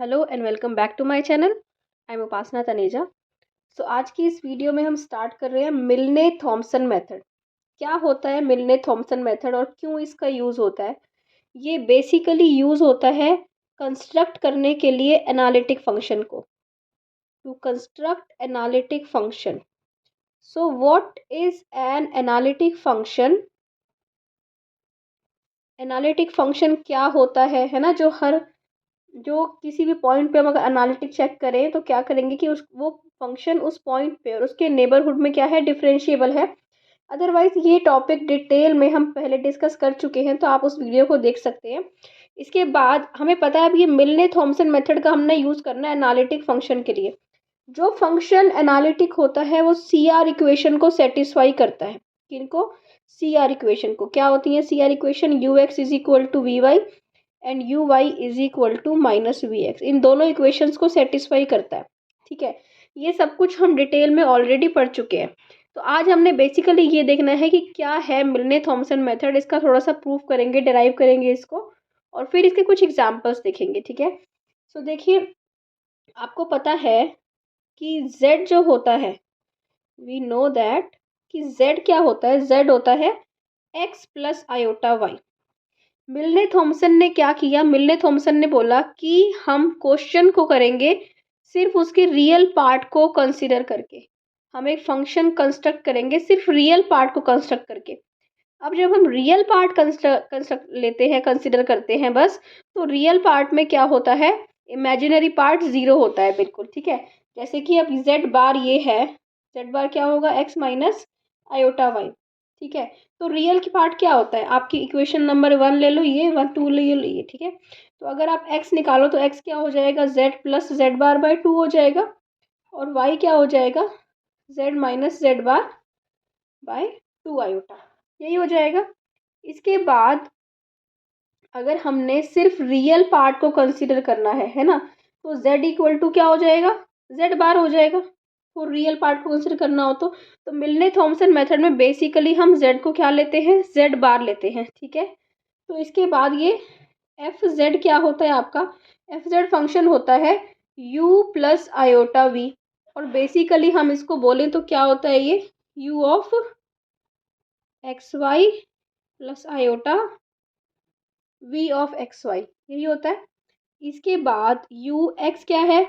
Hello and welcome back to my channel. I am Upasana Taneja. So आज की इस video में हम स्टार्ट कर रहे हैं मिलने थॉमसन मेथड। क्या होता है मिलने थॉमसन मेथड और क्यों इसका यूज़ होता है? ये बेसिकली यूज़ होता है कंस्ट्रक्ट करने के लिए एनालिटिक फंक्शन को, to construct analytic function. So what is an analytic function? Analytic function क्या होता है ना? जो किसी भी पॉइंट पे हम अगर एनालिटिक चेक करें तो क्या करेंगे कि उस वो फंक्शन उस पॉइंट पे और उसके नेबरहुड में क्या है, डिफरेंशिएबल है। अदरवाइज ये टॉपिक डिटेल में हम पहले डिस्कस कर चुके हैं, तो आप उस वीडियो को देख सकते हैं। इसके बाद हमें पता है अब ये मिलने थॉमसन मेथड का हमने यूज़ करना है एनालिटिक फंक्शन के लिए। जो फंक्शन एनालिटिक होता है वो सी आर इक्वेशन को सेटिस्फाई करता है। किनको? सी आर इक्वेशन को। क्या होती है C R equation? U x is equal to v y and u y is equal to minus v x. इन दोनों इक्वेशंस को सेटिस्फाई करता है। ठीक है, ये सब कुछ हम डिटेल में ऑलरेडी पढ़ चुके हैं। तो आज हमने बेसिकली ये देखना है कि क्या है मिलने थॉमसन मेथड। इसका थोड़ा सा प्रूफ करेंगे, डिराइव करेंगे इसको, और फिर इसके कुछ एग्जांपल्स देखेंगे। ठीक है, सो देखिए, आपको पता है कि z जो होता है, वी नो दैट कि z क्या होता है? z होता है x प्लस आयोटा वाई। मिलने थॉमसन ने क्या किया? मिलने थॉमसन ने बोला कि हम क्वेश्चन को करेंगे सिर्फ उसके रियल पार्ट को कंसीडर करके। हम एक फंक्शन कंस्ट्रक्ट करेंगे सिर्फ रियल पार्ट को कंस्ट्रक्ट करके। अब जब हम रियल पार्ट कंस्ट्रक्ट लेते हैं, कंसीडर करते हैं बस, तो रियल पार्ट में क्या होता है? इमेजिनरी पार्ट ज़ीरो होता है, बिल्कुल। ठीक है, जैसे कि अब जेड बार ये है, जेड बार क्या होगा? X minus iota y. ठीक है, तो रियल की पार्ट क्या होता है? आपकी इक्वेशन नंबर 1 ले लो, ये 1 2 ले लो ये। ठीक है, तो अगर आप x निकालो तो x क्या हो जाएगा? z प्लस जेड बार बाय 2 हो जाएगा, और y क्या हो जाएगा? z माइनस जेड बार बाय 2 आयोटा, यही हो जाएगा। इसके बाद अगर हमने सिर्फ रियल पार्ट को कंसीडर करना है ना, तो z इक्वल टू क्या हो जाएगा? z बार हो जाएगा। तो रियल पार्ट को कंसीडर करना हो तो मिलने थॉमसन मेथड में बेसिकली हम z को क्या लेते हैं? z बार लेते हैं। ठीक है, तो इसके बाद ये एफ जेड क्या होता है आपका? एफ जेड फंक्शन होता है u प्लस आयोटा वी, और बेसिकली हम इसको बोलें तो क्या होता है? ये u of x y plus iota v of x y, यही होता है। इसके बाद u x क्या है?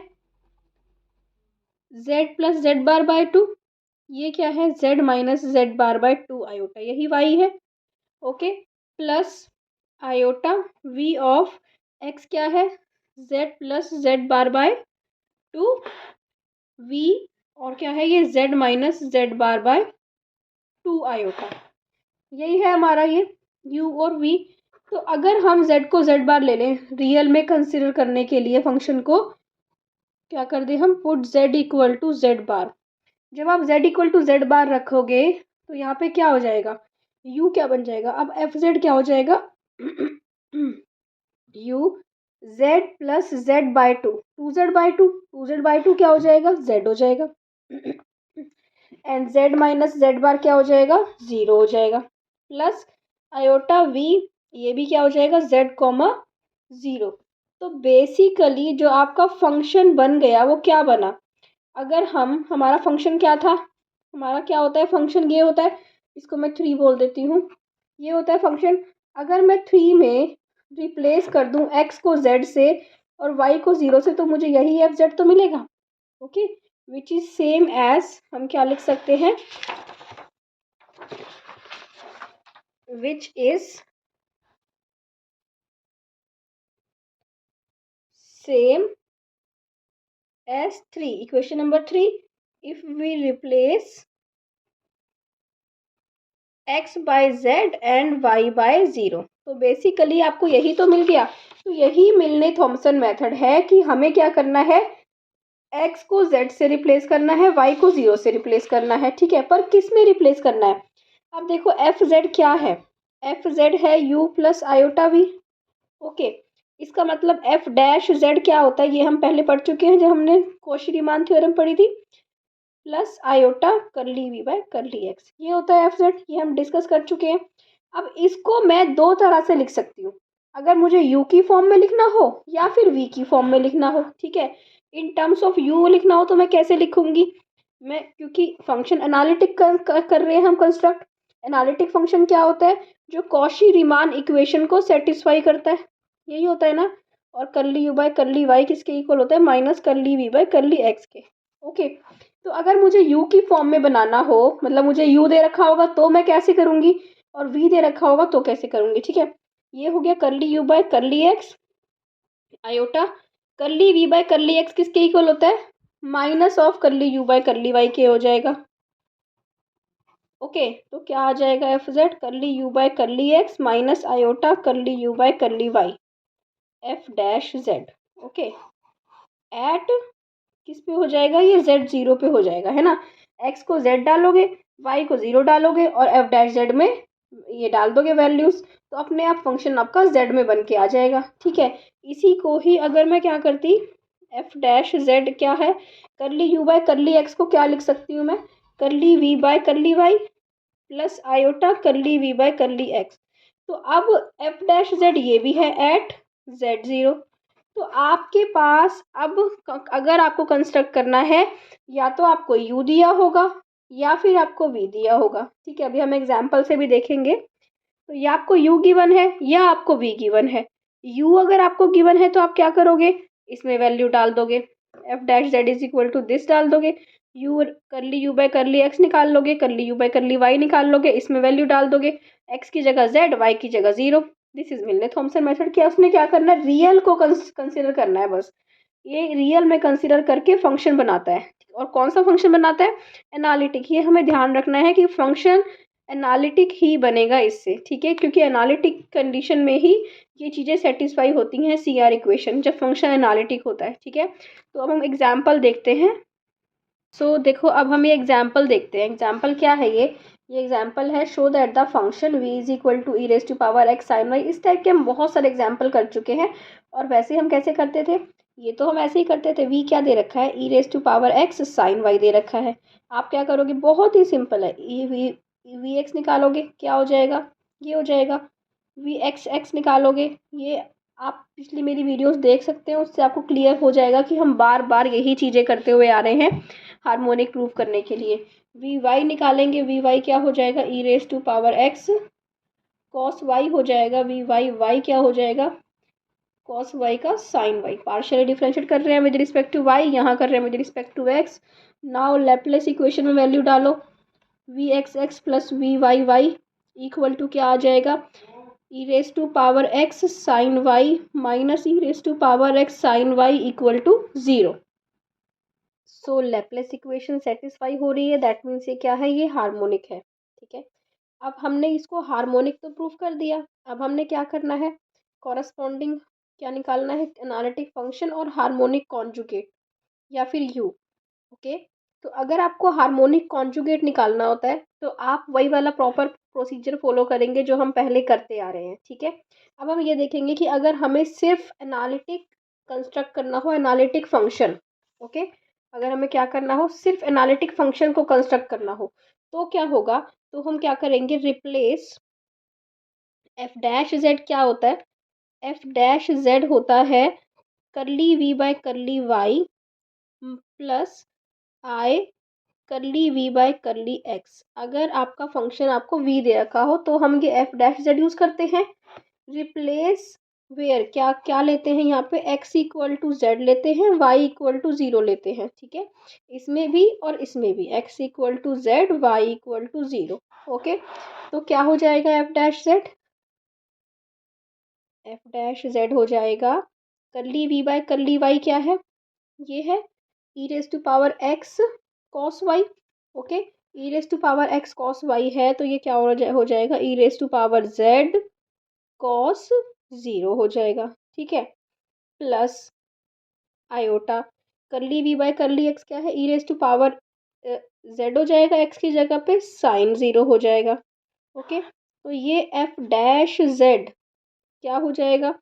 z प्लस जेड बार बाय 2। ये क्या है? z माइनस जेड बार बाय 2 आयोटा, यही y है। Okay, plus iota v of x क्या है? z प्लस जेड बार बाय 2 v, और क्या है ये? z माइनस जेड बार बाय 2 आयोटा, यही है हमारा ये u और v। तो अगर हम z को z बार ले लें रियल में कंसिडर करने के लिए फंक्शन को, क्या कर दे हम? Put z equal to z bar. जब आप z equal to z bar रखोगे तो यहाँ पे क्या हो जाएगा? u क्या बन जाएगा? अब एफ जेड क्या हो जाएगा? u z plus z by 2, 2z by 2, 2z by 2 क्या हो जाएगा? z हो जाएगा। And z minus z bar क्या हो जाएगा? 0 हो जाएगा। प्लस आयोटा v, ये भी क्या हो जाएगा? z comma 0। तो बेसिकली जो आपका फंक्शन बन गया वो क्या बना? अगर हमारा फंक्शन क्या था? हमारा क्या होता है फंक्शन? ये होता है, इसको मैं 3 बोल देती हूँ, ये होता है फंक्शन। अगर मैं 3 में रिप्लेस कर दूँ x को z से और y को 0 से, तो मुझे यही एफ जेड तो मिलेगा। Okay, which is same as, हम क्या लिख सकते हैं? Which is same as 3, equation number 3, if we replace x by z and y by 0। तो बेसिकली आपको यही तो मिल गया। तो यही मिलने थॉमसन मेथड है कि हमें क्या करना है? x को z से रिप्लेस करना है, y को 0 से रिप्लेस करना है। ठीक है, पर किस में रिप्लेस करना है? अब देखो एफ जेड क्या है? एफ जेड है u plus iota v. Okay, इसका मतलब एफ डैश जेड क्या होता है? ये हम पहले पढ़ चुके हैं जब हमने कौशी रीमान थ्योरम पढ़ी थी। Plus iota curly v by curly x, ये होता है एफ जेड, ये हम डिस्कस कर चुके हैं। अब इसको मैं दो तरह से लिख सकती हूँ। अगर मुझे यू की फॉर्म में लिखना हो या फिर वी की फॉर्म में लिखना हो, ठीक है। इन टर्म्स ऑफ यू लिखना हो तो मैं कैसे लिखूंगी, मैं क्योंकि फंक्शन एनालिटिक कर रहे हैं हम कंस्ट्रक्ट। एनालिटिक फंक्शन क्या होता है, जो कॉशी रीमान इक्वेशन को सेटिस्फाई करता है, यही होता है ना। और curly u by curly y किसके इक्वल होता है, minus curly v by curly x के। ओके, तो अगर मुझे यू की फॉर्म में बनाना हो, मतलब मुझे यू दे रखा होगा तो मैं कैसे करूंगी, और वी दे रखा होगा तो कैसे करूंगी, ठीक है। ये हो गया curly u by curly x iota, curly v by curly x किसके इक्वल होता है, minus of curly u by curly y के हो जाएगा। ओके, तो क्या आ जाएगा, f z curly u by curly x minus iota curly u by curly y f dash z. Okay, at किस पे हो जाएगा, ये जेड जीरो पे हो जाएगा, है ना। एक्स को जेड डालोगे, वाई को जीरो डालोगे और एफ डैश जेड में ये डाल दोगे वैल्यूज, तो अपने आप फंक्शन आपका जेड में बन के आ जाएगा, ठीक है। इसी को ही अगर मैं क्या करती, एफ डैश जेड क्या है, करली यू बाय करली एक्स को क्या लिख सकती हूँ मैं, curly v by curly y plus iota curly v by curly x. तो अब एफ डैश जेड ये भी है एट जेड जीरो। तो आपके पास अब अगर आपको कंस्ट्रक्ट करना है, या तो आपको यू दिया होगा या फिर आपको वी दिया होगा, ठीक है। अभी हम एग्जाम्पल से भी देखेंगे। तो या आपको यू गिवन है या आपको वी गिवन है। यू अगर आपको गिवन है तो आप क्या करोगे, इसमें वैल्यू डाल दोगे, f dash z is equal to this डाल दोगे, यू करली यू बाय करली एक्स निकाल लोगे, करली यू बाय करली वाई निकाल लोगे, इसमें वैल्यू डाल दोगे, एक्स की जगह जेड, वाई की जगह जीरो। दिस इज मिलने थॉमसन मेथड। क्या उसने क्या करना है, रियल को कंसिडर करना है बस, ये रियल में कंसिडर करके फंक्शन बनाता है। और कौन सा फंक्शन बनाता है, एनालिटिक। ये हमें ध्यान रखना है कि फंक्शन एनालिटिक ही बनेगा इससे, ठीक है, क्योंकि एनालिटिक कंडीशन में ही ये चीज़ें सेटिस्फाई होती हैं, सी आर इक्वेशन, जब फंक्शन एनालिटिक होता है, ठीक है। तो अब हम एग्जाम्पल देखते हैं। देखो अब हम ये एग्जाम्पल देखते हैं। एग्जाम्पल क्या है, ये एग्जाम्पल है, show that the function v is equal to e raise to power x sine y. इस टाइप के हम बहुत सारे एग्जाम्पल कर चुके हैं। और वैसे हम कैसे करते थे, ये तो हम ऐसे ही करते थे, v क्या दे रखा है, e raise to power x sine y दे रखा है। आप क्या करोगे, बहुत ही सिंपल है, वी एक्स निकालोगे, क्या हो जाएगा, ये हो जाएगा, वी एक्स एक्स निकालोगे, ये आप पिछली मेरी वीडियोस देख सकते हैं, उससे आपको क्लियर हो जाएगा कि हम बार बार यही चीज़ें करते हुए आ रहे हैं हार्मोनिक प्रूफ करने के लिए। वी वाई निकालेंगे, वी वाई क्या हो जाएगा, e raise to power x cos y हो जाएगा, वी वाई वाई क्या हो जाएगा, कॉस वाई का साइन वाई। पार्शियली डिफरेंशिएट कर रहे हैं विद रिस्पेक्ट टू वाई, यहाँ कर रहे हैं with respect to x. Now Laplace equation में वैल्यू डालो, v x x plus v y y equal to क्या आ जाएगा, e raise to power x sine y minus e raise to power x sine y equal to zero. So Laplace equation satisfy हो रही है, that means ये क्या है, ये हार्मोनिक है, ठीक है। अब हमने इसको हार्मोनिक तो प्रूफ कर दिया, अब हमने क्या करना है, कॉरस्पॉन्डिंग क्या निकालना है, एनालिटिक फंक्शन और हार्मोनिक कॉन्जुगेट या फिर यू। ओके, तो अगर आपको हार्मोनिक कॉन्जुगेट निकालना होता है तो आप वही वाला प्रॉपर प्रोसीजर फॉलो करेंगे जो हम पहले करते आ रहे हैं, ठीक है। अब हम ये देखेंगे कि अगर हमें सिर्फ एनालिटिक कंस्ट्रक्ट करना हो, एनालिटिक फंक्शन, ओके, अगर हमें क्या करना हो, सिर्फ एनालिटिक फंक्शन को कंस्ट्रक्ट करना हो तो क्या होगा, तो हम क्या करेंगे, रिप्लेस एफ डैश जेड क्या होता है, एफ डैश जेड होता है curly v by curly y plus i curly v by curly x. अगर आपका फंक्शन आपको वी दे रखा हो तो हम ये एफ डैश जेड यूज करते हैं। रिप्लेस वेयर क्या क्या लेते हैं, यहाँ पे x इक्वल टू जेड लेते हैं, y इक्वल टू जीरो लेते हैं, ठीक है। इसमें भी और इसमें भी x equal to z, y equal to zero. Okay, तो क्या हो जाएगा, f dash z, f dash z हो जाएगा करली वी बाय करली वाई क्या है, ये है e raise to power x cos y. Okay, e raise to power x cos y है तो ये क्या हो जाएगा, e raise to power z cos zero हो जाएगा, ठीक है, plus iota curly v by curly x क्या है, e raise to power z हो जाएगा, एक्स की जगह पे साइन जीरो हो जाएगा। ओके, तो ये एफ डैश जेड क्या हो जाएगा,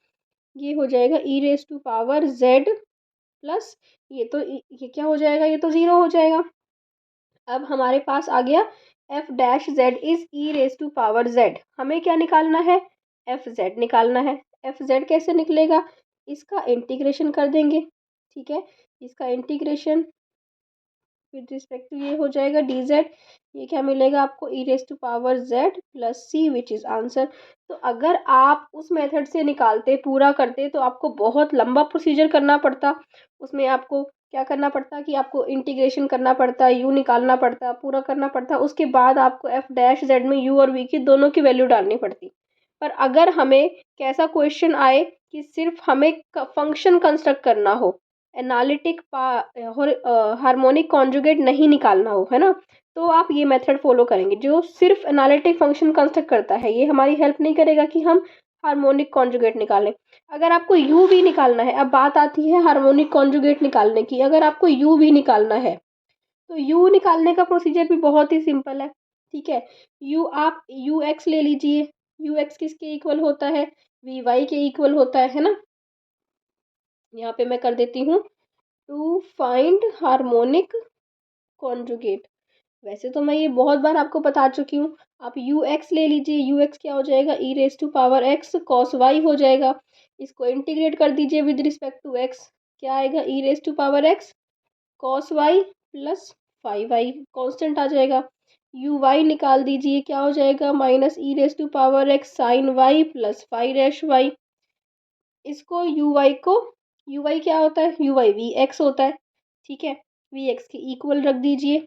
ये हो जाएगा e raise to power z plus ये क्या हो जाएगा, ये तो जीरो हो जाएगा। अब हमारे पास आ गया f dash z is e raise to power z. हमें क्या निकालना है, एफ जेड निकालना है। एफ जेड कैसे निकलेगा, इसका इंटीग्रेशन कर देंगे, ठीक है। इसका इंटीग्रेशन विद रिस्पेक्ट टू ये हो जाएगा डी जेड, ये क्या मिलेगा आपको e raise to power z plus c which is answer. तो अगर आप उस मेथड से निकालते पूरा करते तो आपको बहुत लंबा प्रोसीजर करना पड़ता, उसमें आपको क्या करना पड़ता कि आपको इंटीग्रेशन करना पड़ता, यू निकालना पड़ता, पूरा करना पड़ता, उसके बाद आपको एफ डैश जेड में यू और वी की दोनों की वैल्यू डालनी पड़ती। पर अगर हमें कैसा क्वेश्चन आए कि सिर्फ हमें फंक्शन कंस्ट्रक्ट करना हो, एनालिटिक हार्मोनिक कॉन्जुगेट नहीं निकालना हो, है ना, तो आप ये मेथड फॉलो करेंगे जो सिर्फ एनालिटिक फंक्शन कंस्ट्रक्ट करता है। ये हमारी हेल्प नहीं करेगा कि हम हार्मोनिक कॉन्जुगेट निकालें। अगर आपको यू भी निकालना है, अब बात आती है हार्मोनिक कॉन्जुगेट निकालने की, अगर आपको यू भी निकालना है तो यू निकालने का प्रोसीजर भी बहुत ही सिंपल है, ठीक है। यू आप यू एक्स ले लीजिए, यू एक्स किसके इक्वल होता है, वी वाई के इक्वल होता है ना। यहाँ पे मैं कर देती हूँ टू फाइंड हार्मोनिक कॉन्जुगेट। वैसे तो मैं ये बहुत बार आपको बता चुकी हूँ, आप यू एक्स ले लीजिए, यू एक्स क्या हो जाएगा, e raise to power x cos y हो जाएगा। इसको इंटीग्रेट कर दीजिए विद रिस्पेक्ट टू एक्स, क्या आएगा, e raise to power x cos y plus five y constant आ जाएगा। यू वाई निकाल दीजिए, क्या हो जाएगा, minus e raise to power x sine y plus five dash y. इसको यू वाई क्या होता है, यू वाई वी एक्स होता है, ठीक है। वी एक्स के इक्वल रख दीजिए,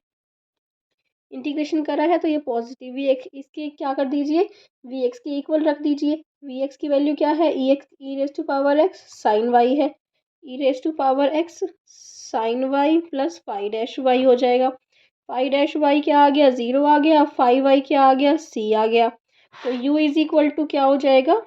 इंटीग्रेशन करा है तो ये पॉजिटिव वी एक्स, इसके क्या कर दीजिए, वी एक्स के इक्वल रख दीजिए। वी एक्स की वैल्यू क्या है, e x e raise to power x sine y है, e raise to power x sine y plus five dash y हो जाएगा। फाइव डैश वाई क्या आ गया, ज़ीरो आ गया, फाइव वाई क्या आ गया, सी आ गया। तो यू इज इक्वल टू क्या हो जाएगा,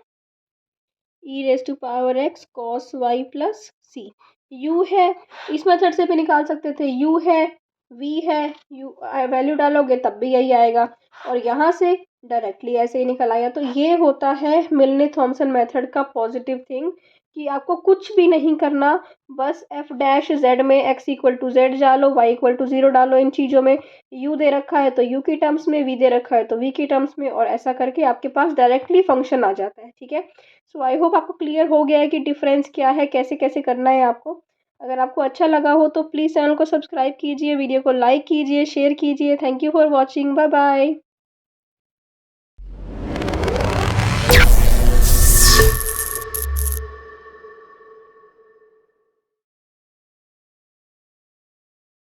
e raise to power x cos y plus c. U है, इस मेथड से भी निकाल सकते थे, यू है, वी है, यू वैल्यू डालोगे तब भी यही आएगा, और यहाँ से डायरेक्टली ऐसे ही निकल आया। तो ये होता है मिलने थॉमसन मेथड का पॉजिटिव थिंग कि आपको कुछ भी नहीं करना, बस एफ डैश जेड में एक्स इक्वल टू जेड डालो, वाई इक्वल टू ज़ीरो डालो, इन चीज़ों में यू दे रखा है तो यू की टर्म्स में, वी दे रखा है तो वी की टर्म्स में, और ऐसा करके आपके पास डायरेक्टली फंक्शन आ जाता है, ठीक है। सो आई होप आपको क्लियर हो गया है कि डिफरेंस क्या है, कैसे कैसे करना है आपको। अगर आपको अच्छा लगा हो तो प्लीज़ चैनल को सब्सक्राइब कीजिए, वीडियो को लाइक कीजिए, शेयर कीजिए। Thank you for watching, bye bye.